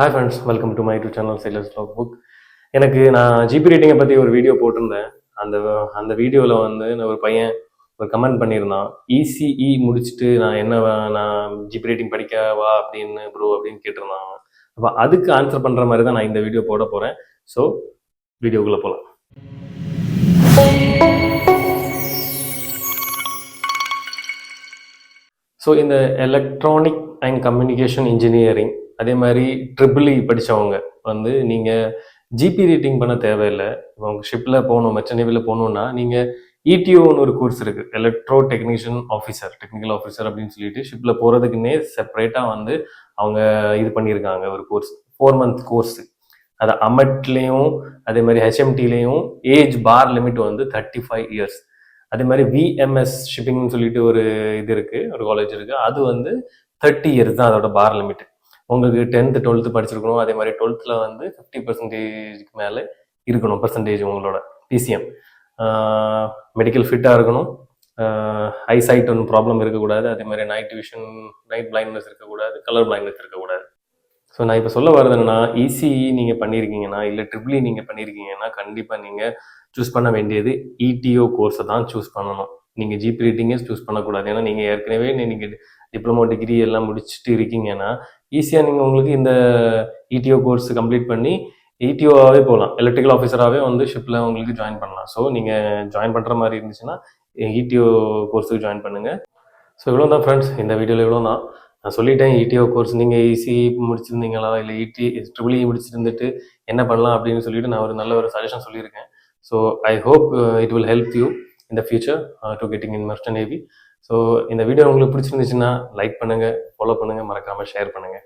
Hi friends, welcome to my YouTube channel Sailors Logbook. எனக்கு நான் GB ரேட்டிங்கை பற்றி ஒரு வீடியோ போட்டிருந்தேன். அந்த அந்த வீடியோவில் வந்து ஒரு பையன் ஒரு கமெண்ட் பண்ணியிருந்தான். இசிஇ முடிச்சுட்டு நான் ஜிபி ரேட்டிங் படிக்கவா அப்படின்னு ப்ரோ அப்படின்னு கேட்டிருந்தான். அப்போ அதுக்கு ஆன்சர் பண்ணுற மாதிரி தான் நான் இந்த வீடியோ போட போகிறேன். ஸோ வீடியோக்குள்ளே போகலாம். ஸோ இந்த எலக்ட்ரானிக் அண்ட் கம்யூனிகேஷன் இன்ஜினியரிங் அதே மாதிரி ட்ரிபிள்இ படித்தவங்க வந்து நீங்கள் ஜிபி ரேட்டிங் பண்ண தேவையில்லை. உங்கள் ஷிப்பில் போகணும், மெர்ச்சன்ட் நேவியில் போகணுன்னா நீங்கள் இடிஓன்னு ஒரு கோர்ஸ் இருக்குது, electro technician officer, technical officer அப்படின்னு சொல்லிட்டு ஷிப்பில் போகிறதுக்குன்னே செப்பரேட்டாக வந்து அவங்க இது பண்ணியிருக்காங்க ஒரு கோர்ஸ், 4 month கோர்ஸு. அது அமெட்லேயும் அதே மாதிரி ஹெச்எம்டிலையும் ஏஜ் பார் லிமிட் வந்து 35 years. அதே மாதிரி விஎம்எஸ் ஷிப்பிங்னு சொல்லிட்டு ஒரு இது இருக்குது, ஒரு காலேஜ் இருக்குது, அது வந்து 30 years தான் அதோட பார் லிமிட். உங்களுக்கு 10th 12th படிச்சிருக்கணும். அதே மாதிரி 12th வந்து 50% மேலே இருக்கணும் பர்சன்டேஜ் உங்களோட பிசிஎம். மெடிக்கல் ஃபிட்டாக இருக்கணும். ஐசைட் ஒன்றும் ப்ராப்ளம் இருக்கக்கூடாது. அதே மாதிரி நைட் விஷன், நைட் பிளைண்ட்னஸ் இருக்கக்கூடாது, கலர் பிளைண்ட்னஸ் இருக்கக்கூடாது. ஸோ நான் இப்போ சொல்ல வர்றது என்னன்னா, இசிஇ நீங்கள் பண்ணியிருக்கீங்கன்னா இல்லை ட்ரிபிள்இ நீங்கள் பண்ணியிருக்கீங்கன்னா கண்டிப்பாக நீங்கள் சூஸ் பண்ண வேண்டியது இடிஓ கோர்ஸை தான் சூஸ் பண்ணணும். நீங்கள் ஜிபி ரேட்டிங்கே சூஸ் பண்ணக்கூடாது. ஏன்னா நீங்கள் ஏற்கனவே நீங்கள் டிப்ளமோ டிகிரி எல்லாம் முடிச்சுட்டு இருக்கீங்கன்னா ஈஸியாக நீங்கள் உங்களுக்கு இந்த இடிஓ கோர்ஸ் கம்ப்ளீட் பண்ணி இடிஓவாகவே போகலாம், எலக்ட்ரிக்கல் ஆஃபீஸராகவே வந்து ஷிப்பில் உங்களுக்கு ஜாயின் பண்ணலாம். ஸோ நீங்கள் ஜாயின் பண்ணுற மாதிரி இருந்துச்சுன்னா இடிஓ கோர்ஸுக்கு ஜாயின் பண்ணுங்கள். ஸோ இவ்வளோ தான் ஃப்ரெண்ட்ஸ், இந்த வீடியோவில் இவ்வளோ தான். நான் சொல்லிட்டேன் இடிஓ கோர்ஸ் நீங்கள் ஈஸி முடிச்சிருந்தீங்களா இல்லை ட்ரிபிள்இ முடிச்சிருந்துட்டு என்ன பண்ணலாம் அப்படின்னு சொல்லிட்டு நான் ஒரு நல்ல ஒரு சஜஷன் சொல்லியிருக்கேன். So I hope it will help you in the future to getting in merchant navy. So இந்த வீடியோ உங்களுக்கு பிடிச்சிருந்துச்சுன்னா லைக் பண்ணுங்கள், ஃபாலோ பண்ணுங்கள், மறக்காமல் ஷேர் பண்ணுங்கள்.